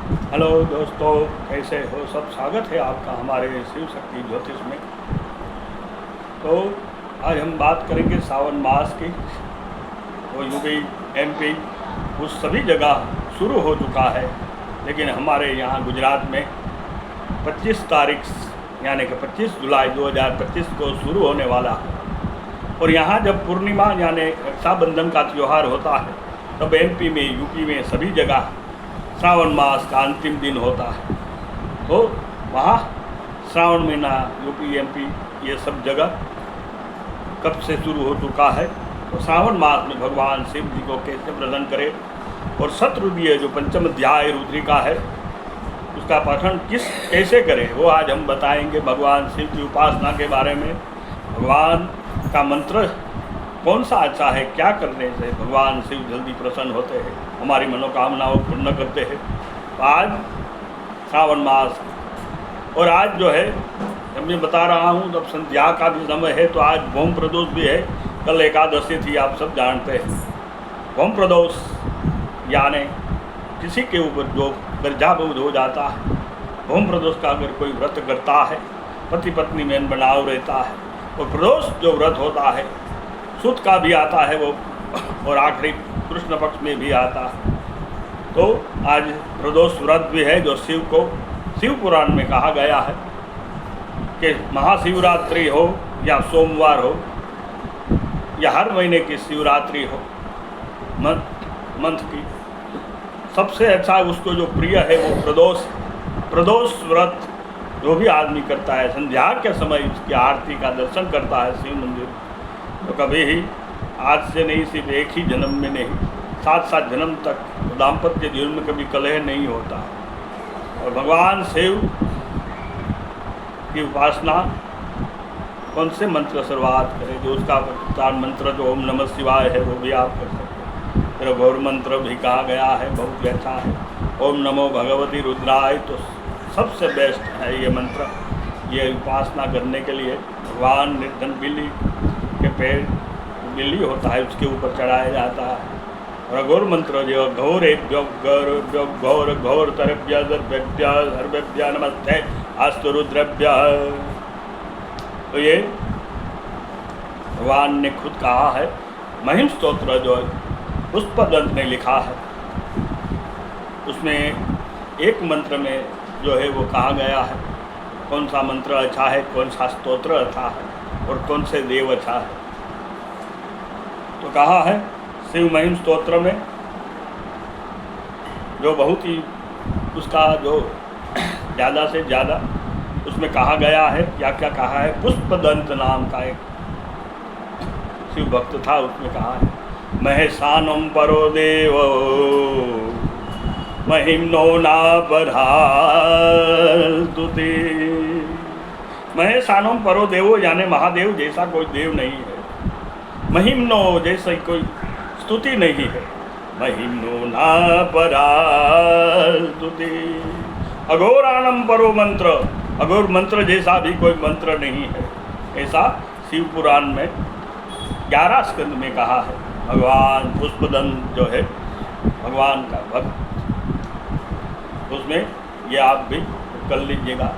Hello दोस्तों, कैसे हो सब। स्वागत है आपका हमारे शिव शक्ति ज्योतिष में। तो आज हम बात करेंगे सावन मास की। वो यूपी, एमपी, उस सभी जगह शुरू हो चुका है, लेकिन हमारे यहाँ गुजरात में 25 तारीख यानी कि 25 जुलाई 2025 को शुरू होने वाला है। और यहाँ जब पूर्णिमा यानी रक्षाबंधन का त्यौहार होता है, तब एमपी में, यूपी में सभी जगह श्रावण मास का अंतिम दिन होता है। तो वहाँ श्रावण महीना यूपी, एमपी ये सब जगह कब से शुरू हो चुका है। तो श्रावण मास में भगवान शिव जी को कैसे प्रसन्न करें और शतरुद्रीय जो पंचम अध्याय रुद्रिका है उसका पठन कैसे करें, वो आज हम बताएंगे। भगवान शिव की उपासना के बारे में, भगवान का मंत्र कौन सा अच्छा है, क्या करने से भगवान शिव जल्दी प्रसन्न होते हैं, हमारी मनोकामनाओं पूर्ण करते हैं। तो आज श्रावण मास, और आज जो है जब मैं बता रहा हूँ जब संध्या का भी समय है, तो आज भौम प्रदोष भी है। कल एकादशी थी, आप सब जानते हैं। भौम प्रदोष यानी किसी के ऊपर जो गर्जाबोध हो जाता है, भौम प्रदोष का अगर कोई व्रत करता है, पति पत्नी में बनाव रहता है, और प्रदोष जो व्रत होता है सुद का भी आता है वो, और आखिरी कृष्ण पक्ष में भी आता है। तो आज प्रदोष व्रत भी है जो शिव को शिव पुराण में कहा गया है कि महाशिवरात्रि हो या सोमवार हो या हर महीने की शिवरात्रि हो, मंथ की सबसे अच्छा उसको जो प्रिय है वो प्रदोष व्रत जो भी आदमी करता है, संध्या के समय उसकी आरती का दर्शन करता है शिव मंदिर, तो कभी ही आज से नहीं, सिर्फ एक ही जन्म में नहीं, 7-7 जन्म तक दाम्पत्य जीवन में कभी कलह नहीं होता। और भगवान शिव की उपासना कौन से मंत्र शुरुआत करें, जो उसका प्रधान मंत्र जो ओम नमः शिवाय है वो भी आप कर सकते हैं। फिर गौर मंत्र भी कहा गया है, बहुत ही अच्छा है। ओम नमो भगवती रुद्राय, तो सबसे बेस्ट है ये मंत्र। ये उपासना करने के लिए भगवान निर्धन बिल्ली के पेड़ बिल्ली होता है उसके ऊपर चढ़ाया जाता है। और अघोर मंत्र जो घोरेभ्यो गौरेभ्यो घोर घोर तरेभ्य सर्वेभ्य सर्वेभ्य नमस्ते अस्तु रुद्रेभ्य। तो ये भगवान ने खुद कहा है। महिम स्तोत्र जो पुष्पदंत ने लिखा है, उसमें एक मंत्र में जो है वो कहा गया है कौन सा मंत्र अच्छा है, कौन सा स्तोत्र अच्छा है और कौन से देव अच्छा है। तो कहा है शिव महिम स्तोत्र में, जो बहुत ही उसका जो ज़्यादा से ज़्यादा उसमें कहा गया है, क्या क्या कहा है। पुष्पदंत नाम का एक शिव भक्त था, उसमें कहा है महेशानम परो देव महिम्नो ना बरहातुते। महेशानम परो देवो यानी महादेव जैसा कोई देव नहीं है, महिम्नो जैसी कोई स्तुति नहीं है, महिम्नो ना परास्तुति। अघोराणम परो मंत्र, अघोर मंत्र जैसा भी कोई मंत्र नहीं है, ऐसा शिव पुराण में 11 स्कंद में कहा है। भगवान पुष्पदंत जो है भगवान का भक्त, उसमें ये आप भी कर लीजिएगा।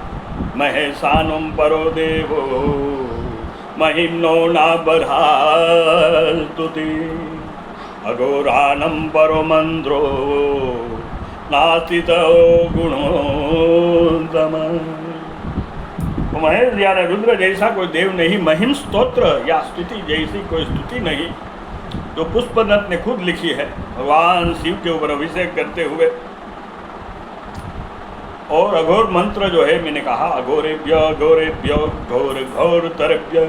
महेशानम परो देवो महिम्नो ना बरहातुते अघोराणम परो मंत्रो नास्ति तो गुणोत्तम। महेश यानी रुद्र जैसा कोई देव नहीं, महिम स्तोत्र या स्तुति जैसी कोई स्तुति नहीं, जो पुष्पदंत ने खुद लिखी है भगवान शिव के ऊपर अभिषेक करते हुए। और अघोर मंत्र जो है मैंने कहा अघोरेभ्य घोरेभ्यो घोर घोर तरेभ्य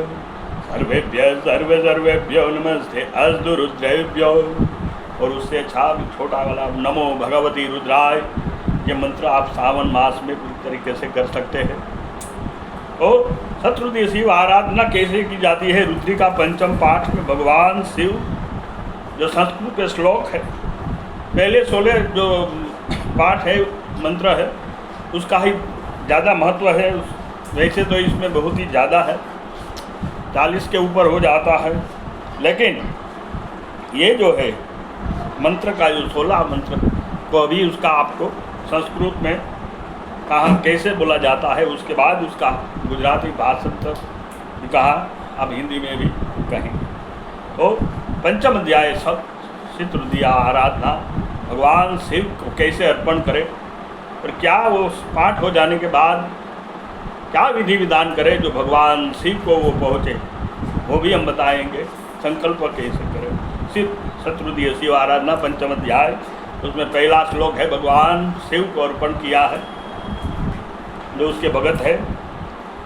सर्वेभ्य सर्वे सर्वेभ्यो नमस्ते अस्तु रुद्रेभ्यो। और उससे अच्छा छोटा वाला नमो भगवती रुद्राय, ये मंत्र आप सावन मास में पूरी तरीके से कर सकते हैं। और शतरुद्रीय शिव आराधना कैसे की जाती है, रुद्रिका पंचम पाठ में भगवान शिव जो संस्कृत के श्लोक है, पहले 16 जो पाठ है मंत्र है उसका ही ज़्यादा महत्व है। वैसे तो इसमें बहुत ही ज़्यादा है, 40 के ऊपर हो जाता है, लेकिन ये जो है मंत्र का जो 16 मंत्र को अभी उसका आपको संस्कृत में कहा कैसे बोला जाता है, उसके बाद उसका गुजराती भाषण तक कहा, अब हिंदी में भी कहें। तो पंचम अध्याय सब तृतीया आराधना भगवान शिव को कैसे अर्पण करें और क्या वो पाठ हो जाने के बाद क्या विधि विधान करें जो भगवान शिव को वो पहुँचे, वो भी हम बताएंगे। संकल्प कैसे करें शिव शत्रुदीय शिव आराधना पंचम अध्याय, उसमें पहला श्लोक है भगवान शिव को अर्पण किया है जो उसके भगत है।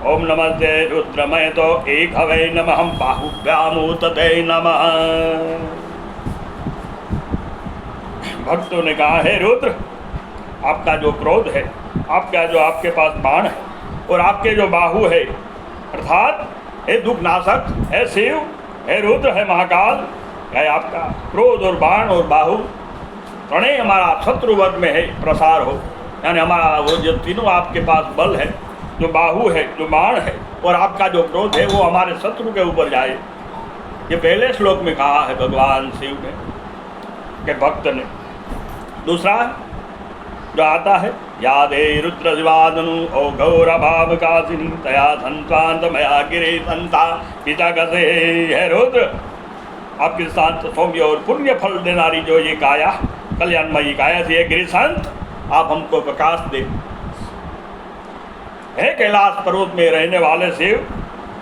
ओम नमस्ते रुद्रमय तो एक हवै नमः बाहुभ्यामूतते नमः। भक्तों ने कहा है रुद्र, आपका जो क्रोध है, आपका जो आपके पास बाण है और आपके जो बाहु है, अर्थात हे दुख नाशक, है शिव, है रुद्र, है महाकाल, है आपका क्रोध और बाण और बाहु प्रणय हमारा शत्रु वर्ग में है प्रसार हो, यानी हमारा वो जो तीनों आपके पास बल है, जो बाहु है, जो बाण है और आपका जो क्रोध है, वो हमारे शत्रु के ऊपर जाए। ये पहले श्लोक में कहा है भगवान शिव ने के भक्त ने। दूसरा जो आता है यादे रुद्र शिवादनु ओ गौर भाव कासिनी तया संतांत मया गिरे संता पिता कसे। है रुद्र, आपकी शांत सौम्य और पुण्य फल देनारी जो ये काया, कल्याणमयी काया से गिरि संत, आप हमको प्रकाश दे। हे कैलाश पर्वत में रहने वाले शिव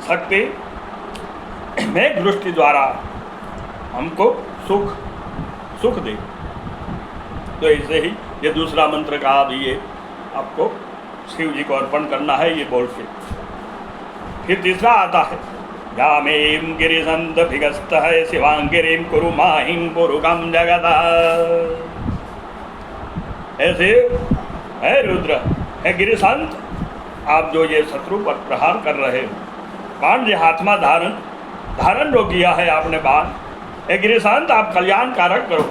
शक्ति, मेघ दृष्टि द्वारा हमको सुख दे। तो ऐसे ही ये दूसरा मंत्र का भी ये आपको शिव जी को अर्पण करना है, ये बोल के। फिर तीसरा आता है यामें गिरिसंत भिगस्त है शिवांगिरीम कुरु माहिम पुरुगम जगत। ऐसे है रुद्र, है गिरिसंत, आप जो ये शत्रु पर प्रहार कर रहे हो, बाण जो हाथ में धारण जो किया है आपने बाण, है गिरिसंत, आप कल्याण कारक करो,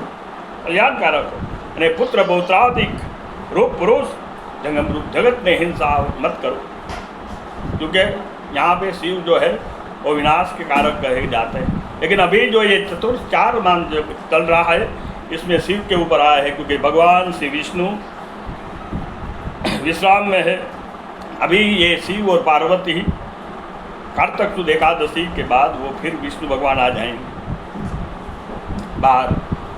कल्याण कारक हो। यानी पुत्र पौत्रादिक रूप पुरुष जंगम रूप जगत में हिंसा मत करो, क्योंकि यहाँ पे शिव जो है वो विनाश के कारक कहे जाते हैं। लेकिन अभी जो ये चतुर्थ चार मान जो चल रहा है, इसमें शिव के ऊपर आया है, क्योंकि भगवान श्री विष्णु विश्राम में है। अभी ये शिव और पार्वती कार्तक सुद एकादशी के बाद वो फिर विष्णु भगवान आ जाएंगे बाहर,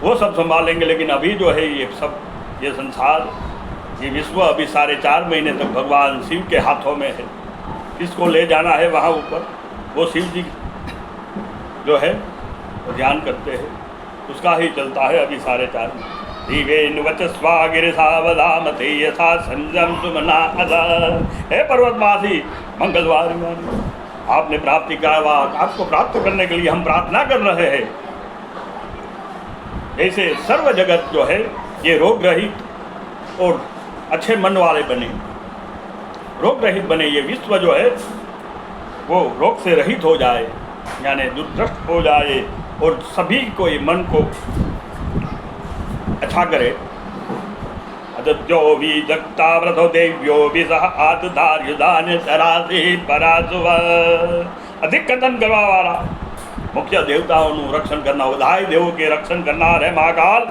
वो सब संभालेंगे। लेकिन अभी जो है ये सब, ये संसार, ये विश्व अभी 4.5 महीने तक भगवान शिव के हाथों में है। किसको ले जाना है वहाँ ऊपर, वो शिव जी जो है वो ध्यान करते हैं, उसका ही चलता है अभी 4.5 महीने। दिवेन वचस्वा गिरिसावधामते यथा संजम सुमना अदा। हे पर्वतवासी मंगलवार, आपने प्राप्ति करवा, आपको प्राप्त करने के लिए हम प्रार्थना कर रहे हैं। ऐसे सर्व जगत जो है ये रोग रहित और अच्छे मन वाले बने, रोग रहित बने। ये विश्व जो है वो रोग से रहित हो जाए, यानी दुर्दृष्ट हो जाए और सभी को ये मन को अच्छा करे। अदत्यो भी जगता व्रतो देव्यो भी सह आतुधार्युदान चरासी परासुव। अधिक कथन करवा वाला मुख्य देवताओं रक्षण करना, उदाय देवों के रक्षण करना है महाकाल।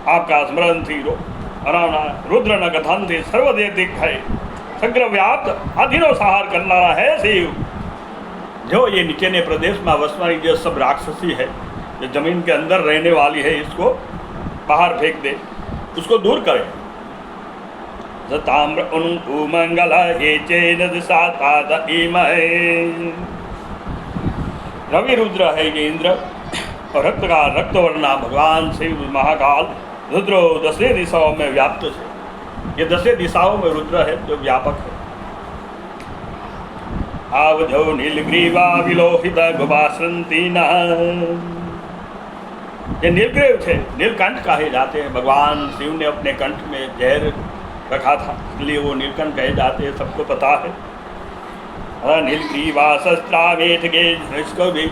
आपका स्मरण थी रुद्र न कथन थी सर्वदेव दिख है सग्र व्याप्त अधीनो सहार करना है शिव। जो ये नीचे ने प्रदेश में वसवानी जो सब राक्षसी है, जो जमीन के अंदर रहने वाली है, इसको बाहर फेंक दे, उसको दूर करे। ताम्र मंगल ये चेन रवि रुद्र है ये इंद्र और रक्त का रक्तवर्णा भगवान शिव महाकाल रुद्रो 10 दिशाओं में व्याप्त है। ये 10 दिशाओं में रुद्र है जो व्यापक है। आवधो नीलग्रीवा विलोहित गुबासंती न। ये नीलग्रीव थे, नीलकंठ कहे जाते हैं। भगवान शिव ने अपने कंठ में जहर रखा था, इसलिए वो नीलकंठ कहे जाते हैं, सबको पता है। नीलग्रीवा शस्त्रावेठ के, इसको भी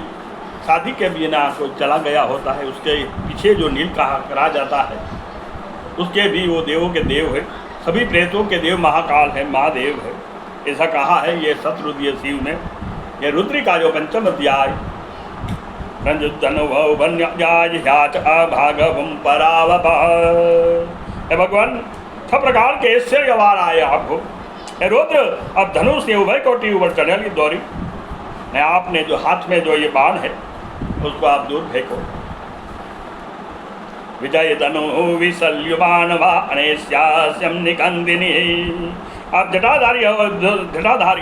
शादी के बिना कोई चला गया होता है, उसके पीछे जो नील कहा जाता है, उसके भी वो देवों के देव है, सभी प्रेतों के देव महाकाल है, महादेव है, ऐसा कहा है। ये शत्रुदीय शिव ने ये रुद्री का जो 5म अध्याय भगवान सब प्रकार के ऐश्वर्य वार आए आपको। हे रुद्र, अब धनुष के उभय कोटि ऊपर चढ़ेगी दौरी, मैं आपने जो हाथ में जो ये बाण है उसको आप दूर फेंको। विजय धनु विशल्युबान वाणेश्यास्यम निकंदिनी। आप जटाधारी हो, जटाधारी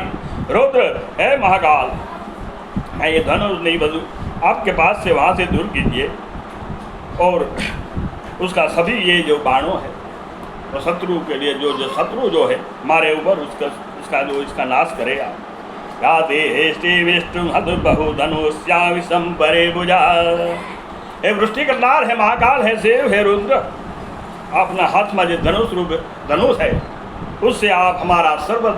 रुद्र है महाकाल, मैं ये धनुष नहीं बदलू, आपके पास से वहाँ से दूर कीजिए और उसका सभी ये जो बाणों है वो शत्रु के लिए जो शत्रु जो है हमारे ऊपर उसका जो इसका नाश करेगा। राधे श्री विष्णु बहु धनुष्या विषम परे भुजा। हे वृष्टि करनार है, महाकाल है, शिव है, रुद्र, अपना हाथ में जो धनुष रूप धनुष है उससे आप हमारा सर्व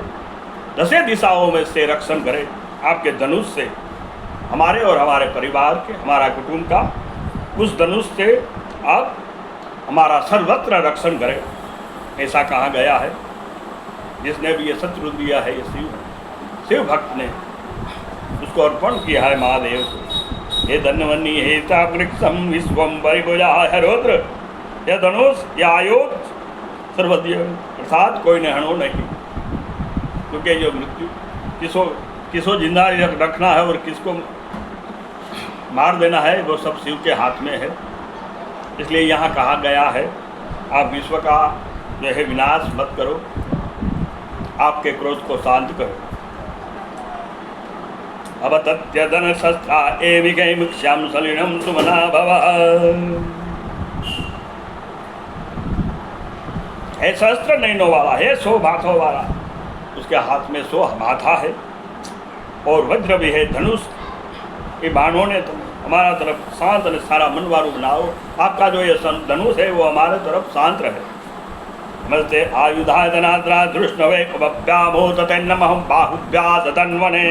दशे दिशाओं में से रक्षण करें। आपके धनुष से हमारे और हमारे परिवार के, हमारा कुटुंब का उस धनुष से आप हमारा सर्वत्र रक्षण करें। ऐसा कहा गया है। जिसने भी ये शत्रु दिया है ये शिव भक्त ने उसको अर्पण किया है महादेव को। ये धन्वनी हे चाकृक्षम विश्वम परिभुजा। है रुद्र, यह धनुष या आयुध सर्वज्ञ अर्थात कोई ने हणो नहीं, क्योंकि जो मृत्यु किसको जिंदा रखना है और किसको मार देना है वो सब शिव के हाथ में है। इसलिए यहाँ कहा गया है आप विश्व का जो है विनाश मत करो, आपके क्रोध को शांत करो। अब तत्यदन शस्त्रा एविकै मुक्ष्यम सलिनम सुमना भव। है शस्त्र नैनों वाला है, 100 हाथों वाला, उसके हाथ में 100 माथा है और वज्र भी है, धनुष। ये बाणों ने तो हमारा तरफ शांत ने सारा मन वारू बनाओ। आपका जो ये धनुष है वो हमारे तरफ शांत रहे। नमस्ते आयुधाय धनाद्रा धृष्णवे उपव्यामोत तन्नमः बाहुव्यास तन्वने।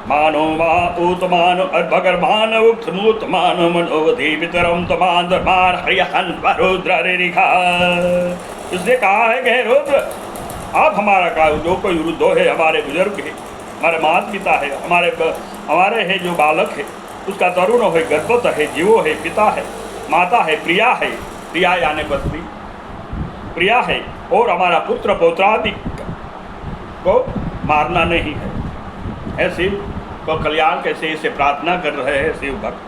मानो वा उत्मानो अर्भगर्मान उक्तमूतमानो मनोवधि पितरम तमान दरबार हरिहन वरुद्र रिखा। इसने कहा है कि रुद्र आप हमारा का जो कोई वृद्धो है, हमारे बुजुर्ग है, हमारे माता पिता है, हमारे है जो बालक है उसका तरुण है, गर्भवत है, जीवो है, पिता है, माता है, प्रिया यानी पत्नी प्रिया है, और हमारा पुत्र पौत्रादि को मारना नहीं है। शिव को कल्याण कैसे इसे प्रार्थना कर रहे हैं शिव भक्त।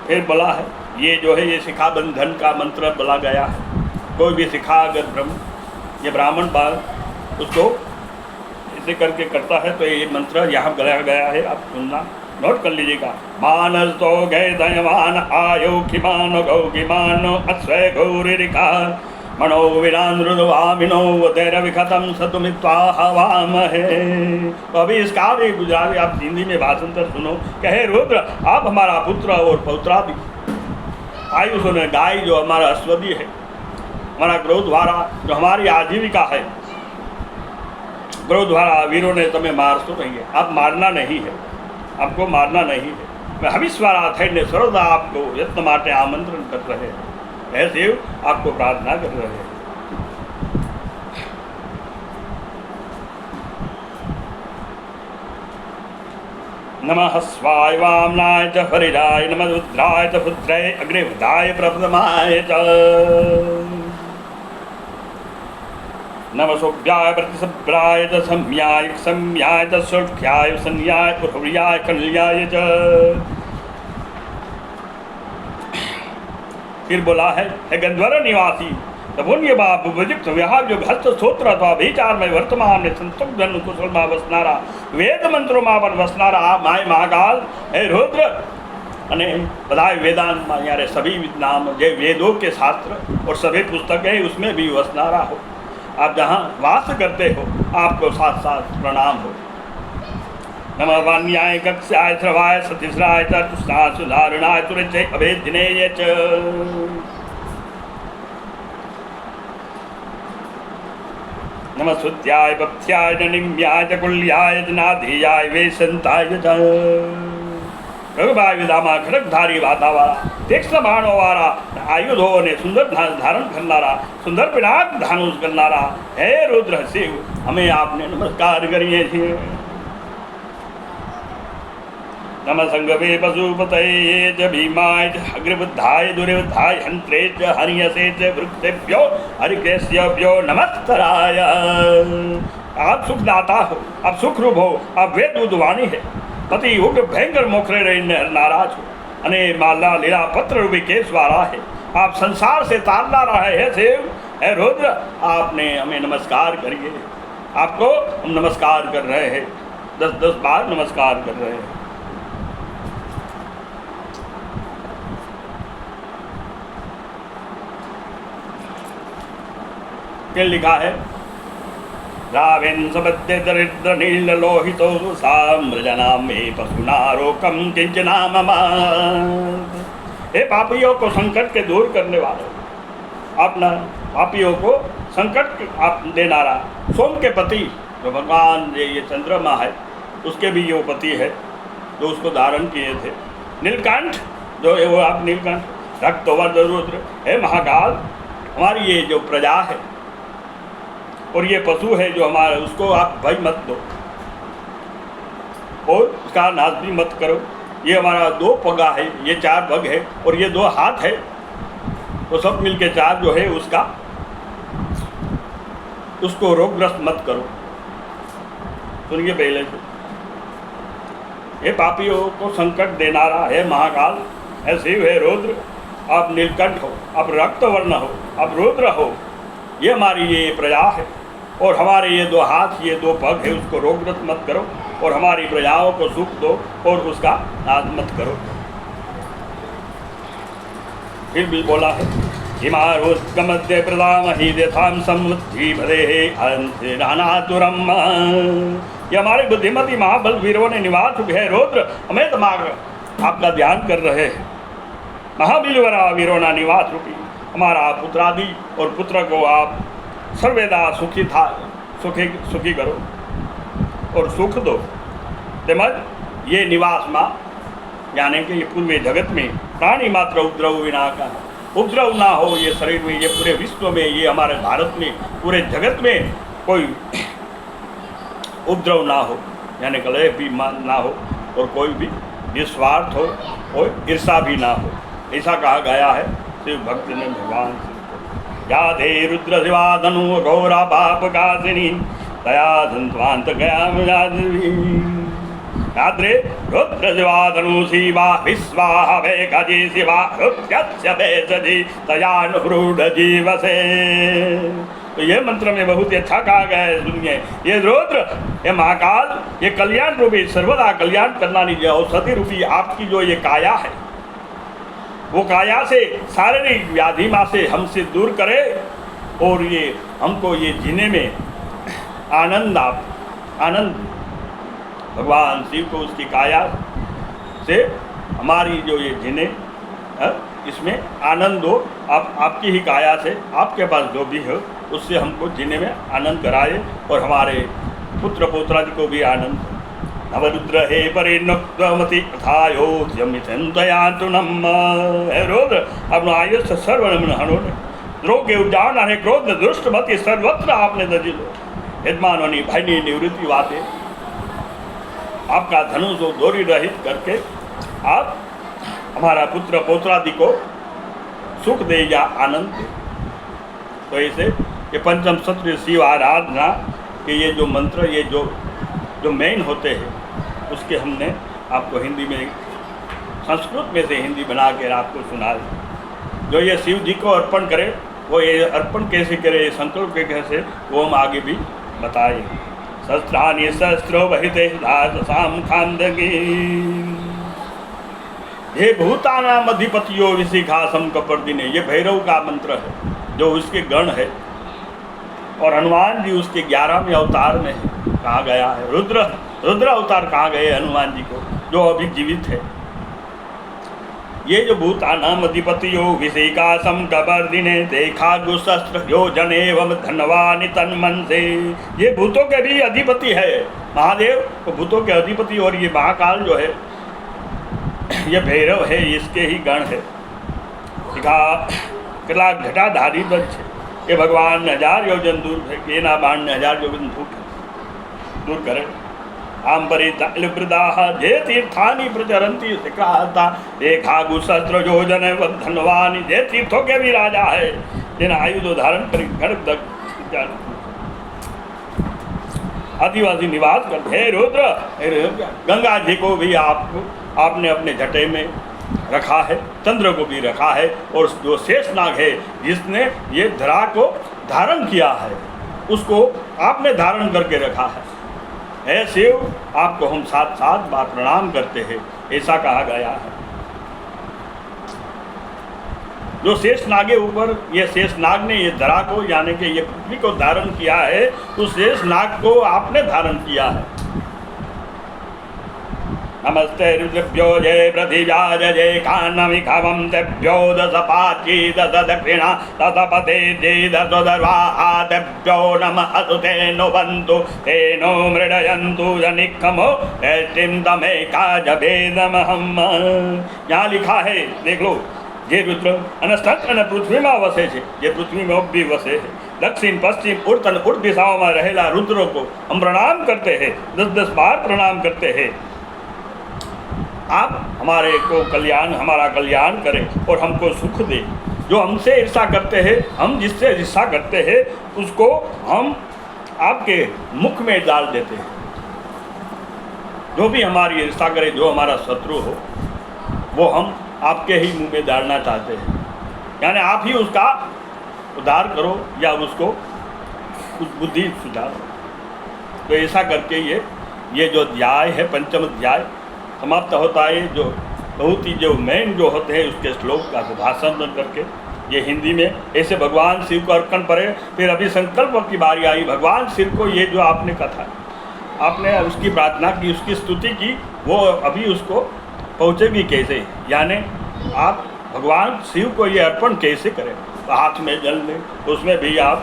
फिर बोला है ये जो है ये शिखा बंधन का मंत्र बोला गया है। कोई भी शिखा अगर ये ब्राह्मण बाल उसको इसे करके करता है तो ये मंत्र यहाँ गलाया गया है, आप सुनना नोट कर लीजिएगा। मानस तो गए दयमान आयो खिमानो गौ खिमानो अश्वय गौरिका मनो विरांद्रुवामिनो वतेर विखतम सतुमित्वा हवामहे। तो अभी इसका भी गुजराती आप हिंदी में भाषांतर सुनो। कहे रुद्र आप हमारा पुत्र और पौत्रादि आयु सुने, गाय जो हमारा अश्वदी है, हमारा ग्रोह द्वारा जो हमारी आजीविका है, ग्रोह द्वारा वीरों ने तुम्हें मार तो नहीं है, आप मारना नहीं है, आपको मारना नहीं है। मैं हविस्वरा थे सर्वदा आपको यत्न माटे आमंत्रण कर रहे हैं। ऐसे आपको प्रार्थना कर रहे हैं। नमः स्वाय वामनाय च हरिराय नमः रुद्राय च पुत्राय अग्निवदाय प्रप्रथमाय च नमः सोभ्याय प्रतिसभ्राय च सम्याय च सुख्याय संज्ञाय उर्व्याय कल्याय च। फिर बोला है गंधर्व निवासी पुण्य बाप विजित विहार जो हस्त स्त्रोत्र अथवा विचार में वर्तमान में संतुक धन कुशल मा वसनारा वेद मंत्रों मा पर वसनारा माय महाकाल हे रुद्र अने बधाई वेदांत में यारे सभी नाम जे वेदों के शास्त्र और सभी पुस्तक है उसमें भी वसनारा हो। आप जहाँ वास करते हो आपको साथ साथ प्रणाम हो। नमः वाण्याय कक्षाय श्रवाय सतिस्राय चतुष्णा सुधारणाय तुरचे अभेदिने च। नमः सुत्याय पथ्याय निम्याय च कुल्याय जनाधियाय वेशंताय च। रघुभाई विधामा खड़कधारी वातावारा तीक्ष्ण बाणों वाला आयुधों ने सुंदर धारण करनारा सुंदर पिनाक धानुष करनारा हे रुद्र शिव हमें आपने नमस्कार करिए। नम संगवे पशुपतये च भीमाय च अग्रबुद्धाय दुर्बुद्धाय हंत्रे च हरियसे च वृक्षेभ्यो हरिकेश्यभ्यो नमस्काराय। आप सुखदाता हो, आप सुखरूप हो, आप वेद उद्वाणी है, पति उग्र भयंकर मोखरे रही नाराज हो अने माला लीला पत्र रूपी केशवारा है। आप संसार से तारला रहे हैं सेव है रुद्र, आपने हमें नमस्कार करिए। आपको हम नमस्कार कर रहे हैं, 10-10 बार नमस्कार कर रहे हैं। क्या लिखा है? रावेन सबद्य दरिद्र नील लोहितो साम्रजनाम में पशुनारोकम किंचना ममा। हे पापियों को संकट के दूर करने वाले, अपना पापियों को संकट आप देनारा, सोम के पति जो भगवान ये चंद्रमा है उसके भी ये पति है जो उसको धारण किए थे। नीलकंठ जो है वो आप नीलकंठ रक्तवर्ध रुद्र। हे महाकाल, हमारी ये जो प्रजा है और ये पशु है जो हमारा, उसको आप भय मत दो और उसका नाश भी मत करो। ये हमारा 2 पगा है, ये 4 पग है और ये 2 हाथ है, तो सब मिलके 4 जो है उसको रोगग्रस्त मत करो। सुनिए पहले से, ये पापियों को संकट देनारा है महाकाल, है शिव, है रुद्र, आप नीलकंठ हो, आप रक्तवर्ण हो, आप रुद्र हो, ये हमारी ये प्रजा है और हमारे ये 2 हाथ, ये 2 पग है, उसको रोगग्रस्त मत करो और हमारी प्रजाओं को सुख दो और उसका नाश मत करो। फिर भी बोला है, हिमारोत्कमद्य प्रदामहि देथाम समुद्धि भरे अंतरानातुरम। ये हमारे बुद्धिमती महाबल वीरों ने निवास है रुद्र, हमें दिमाग आपका ध्यान कर रहे हैं। महाबलीवरा वीरोना निवास रूपी हमारा पुत्रादि और पुत्र को आप सर्वेदा सुखी करो और सुख दो। तेमज ये निवास माँ यानी कि ये पूरे जगत में प्राणी मात्र उपद्रव विना का उपद्रव ना हो ये शरीर में, ये पूरे विश्व में, ये हमारे भारत में, पूरे जगत में कोई उपद्रव ना हो, यानी कलह भी ना हो और कोई भी निस्वार्थ हो, कोई ईर्षा भी ना हो, ऐसा कहा गया है शिव भक्त ने भगवान से। यादे रुद्र शिवा धनु घोरा पाप कासिनी दया संतवांत गया याद्रे रुद्र शिवा धनु शिवा विश्वा वे गजी शिवा रुद्रस्य भेषजी तयानुरूढ़ जीवसे। तो ये मंत्र में बहुत ही अच्छा कहा गया है। सुनिए, ये रुद्र, ये महाकाल, ये कल्याण रूपी सर्वदा कल्याण करना नहीं, औषधि रूपी आपकी जो ये काया है वो काया से शारीरिक व्याधि माँ से हमसे दूर करे और ये हमको ये जीने में आनंद भगवान शिव को उसकी काया से हमारी जो ये जीने इसमें आनंद हो, आपकी ही काया से, आपके पास जो भी हो उससे हमको जीने में आनंद कराए और हमारे पुत्र पोत्रादि को भी आनंद। नवरुद्र हे परिणुक्तमति अथायोध्यमितंतयान्तु नम। हे रुद्र, अपना आयुष्य सर्वनमन हनोने द्रोह के उद्यान अने क्रोध दुष्टमति सर्वत्र आपने दजिलो। यजमानोनी भाईनी निवृत्ति वाते आपका धनुष को दोरी रहित करके आप हमारा पुत्र पोत्रादि को सुख दे या आनंद दे। तो ऐसे ये पंचम सत्र शिव आराधना के ये जो मंत्र, ये जो मेन होते हैं उसके हमने आपको हिंदी में, संस्कृत में से हिंदी बना कर आपको सुना। जो ये शिव जी को अर्पण करे वो ये अर्पण कैसे करे, संकल्प के कैसे, वो हम आगे भी बताए। शस्त्राणि शस्त्रो वहिते साम खांदगी। हे भूतानाम अधिपतियो विशिखासम कपर्दिने, ये भैरव का मंत्र है जो उसके गण है और हनुमान जी उसके 11वें अवतार में कहा गया है। रुद्र अवतार कहा गए हनुमान जी को जो अभी जीवित है। ये जो भूतानाम अधिपतियो विशिखासम कपर्दिने देखा गुशस्त्र यो जनेवम धनवानि तन्मन से। ये भूतों के भी अधिपति है महादेव, तो भूतों के अधिपति और ये महाकाल जो है ये भैरव है, इसके ही गण है। किला घटाधारी दक्ष ये भगवान 1000 योजन दूर है, के ना बाण 1000 योजन दूर करे। आंबरितलवृदाः जे तीर्थानि प्रचरन्ति सिक्राता देखा सहस्र योजन धनवानी। जे तीर्थों के भी राजा है, जिन आयुध धारण कर आदिवासी निवास करते हैं। रुद्र गंगा जी को भी आपने अपने जटे में रखा है, चंद्र को भी रखा है, और जो शेषनाग है जिसने ये धरा को धारण किया है उसको आपने धारण करके रखा है। हे शिव, आपको हम 7 बार प्रणाम करते हैं, ऐसा कहा गया है। जो शेषनाग के ऊपर ये शेषनाग ने ये धरा को यानी कि ये पृथ्वी को धारण किया है, उस शेषनाग को आपने धारण किया है। नमस्ते रुद्रभ्यो जय पृथिव्याज जय कान्नमिखवं तेभ्यो दशपाची दश दक्षिणा ततपते जय दशदर्वाहातेभ्यो नमः असुते नो बन्तु तेनो मृडयन्तु जनिखमो ऐष्टिं तमेकाजभेदमहम्। यहाँ लिखा है, देख लो, ये रुद्र अनस्तक अन पृथ्वी में वसे है, ये पृथ्वी में भी वसे है। दक्षिण पश्चिम उत्तर उर्द दिशाओं में रहेला रुद्रों को हम प्रणाम करते हैं, 10 बार प्रणाम करते हैं। आप हमारे को कल्याण, हमारा कल्याण करें और हमको सुख दे। जो हमसे ईर्षा करते हैं, हम जिससे ईर्षा करते हैं उसको हम आपके मुख में डाल देते हैं। जो भी हमारी ईर्षा करे, जो हमारा शत्रु हो, वो हम आपके ही मुंह में डालना चाहते हैं, यानी आप ही उसका उद्धार करो या उसको कुछ बुद्धि सुधारो। तो ऐसा करके ये जो अध्याय है, पंचम अध्याय समाप्त होता है। जो बहुत ही जो मेन जो होते हैं उसके श्लोक का भाषण करके ये हिंदी में ऐसे भगवान शिव को अर्पण पड़े। फिर अभी संकल्प की बारी आई, भगवान शिव को ये जो आपने कथा, आपने उसकी प्रार्थना की, उसकी स्तुति की, वो अभी उसको पहुँचेगी कैसे, यानी आप भगवान शिव को ये अर्पण कैसे करें। तो हाथ में जल लें, उसमें भी आप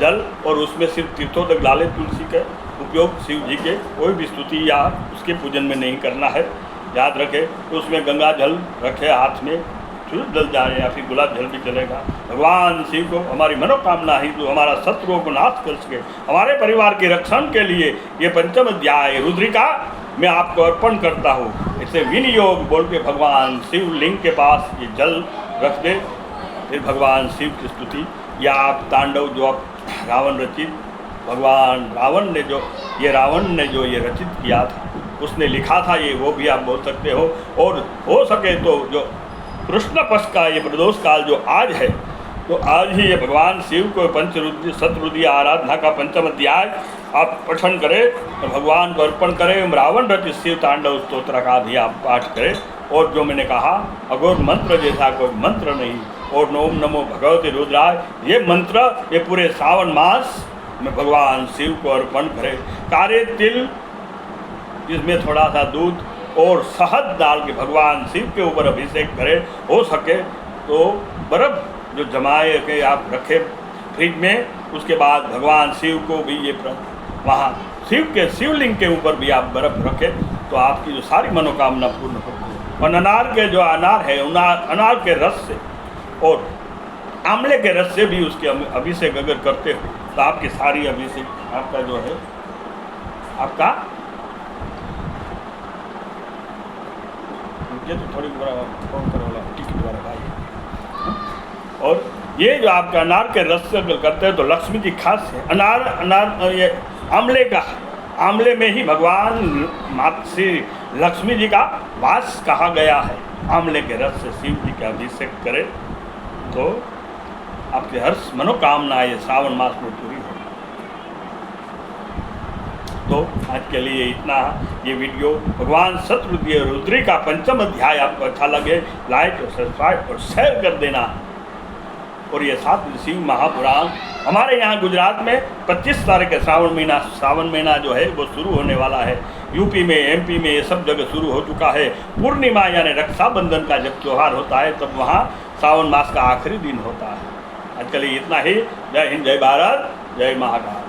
जल और उसमें सिर्फ तीर्थों तक डालें। तुलसी का उपयोग शिव जी के कोई भी स्तुति या उसके पूजन में नहीं करना है, याद रखें। तो उसमें गंगा जल रखे हाथ में, सूरज जल जाए या फिर गुलाब जल भी चलेगा। भगवान शिव को हमारी मनोकामना ही जो हमारा शत्रुओं को नाश कर सके, हमारे परिवार के रक्षण के लिए ये पंचम अध्याय रुद्रिका मैं आपको अर्पण करता हूँ। इसे विनियोग बोल के भगवान शिव लिंग के पास ये जल रख दे। फिर भगवान शिव की स्तुति या आप तांडव जो आप रावण रचित, भगवान रावण ने जो ये रचित किया था, उसने लिखा था ये, वो भी आप बोल सकते हो। और हो सके तो जो कृष्ण पक्ष का ये प्रदोष काल जो आज है, तो आज ही ये भगवान शिव को पंचरुद्र शतरुद्रीय आराधना का पंचम अध्याय आप पठन करें, तो भगवान को अर्पण करें। रावण रचित शिव तांडव स्तोत्र का भी आप पाठ करें। और जो मैंने कहा, अघोर मंत्र जैसा कोई मंत्र नहीं। और ओम नमो भगवते रुद्राय, ये मंत्र ये पूरे सावन मास में भगवान शिव को अर्पण करें। कारे तिल, इसमें थोड़ा सा दूध और शहद डाल के भगवान शिव के ऊपर अभिषेक करें। हो सके तो बर्फ़ जो जमाए के आप रखें फ्रिज में, उसके बाद भगवान शिव को भी ये वहाँ शिव के शिवलिंग के ऊपर भी आप बर्फ़ रखें, तो आपकी जो सारी मनोकामना पूर्ण होगी। और अनार के जो अनार है, अनार के रस से और आंवले के रस से भी उसके अभिषेक अगर करते हो, तो आपकी सारी अभिषेक आपका जो है आपका ये तो थोड़ी फोन करो टिकट वाला भाई। और ये जो आपका अनार के रस से करते हैं तो लक्ष्मी जी खास है। अनार ये आंवले में ही भगवान माता श्री लक्ष्मी जी का वास कहा गया है। आंवले के रस से शिव जी का अभिषेक करें तो आपकी हर मनोकामना ये श्रावण मास में पूरी हो। तो आज के लिए इतना। ये वीडियो भगवान शतरुद्रीय रुद्री का पंचम अध्याय आपको अच्छा लगे, लाइक और सब्सक्राइब और शेयर कर देना। और ये 7 शिव महापुराण हमारे यहाँ गुजरात में 25 तारीख के सावन महीना जो है वो शुरू होने वाला है। यूपी में, एमपी में ये सब जगह शुरू हो चुका है। पूर्णिमा यानी रक्षाबंधन का जब त्यौहार होता है तब वहाँ सावन मास का आखिरी दिन होता है। आज के लिए इतना ही। जय हिंद, जय भारत, जय महाकाल।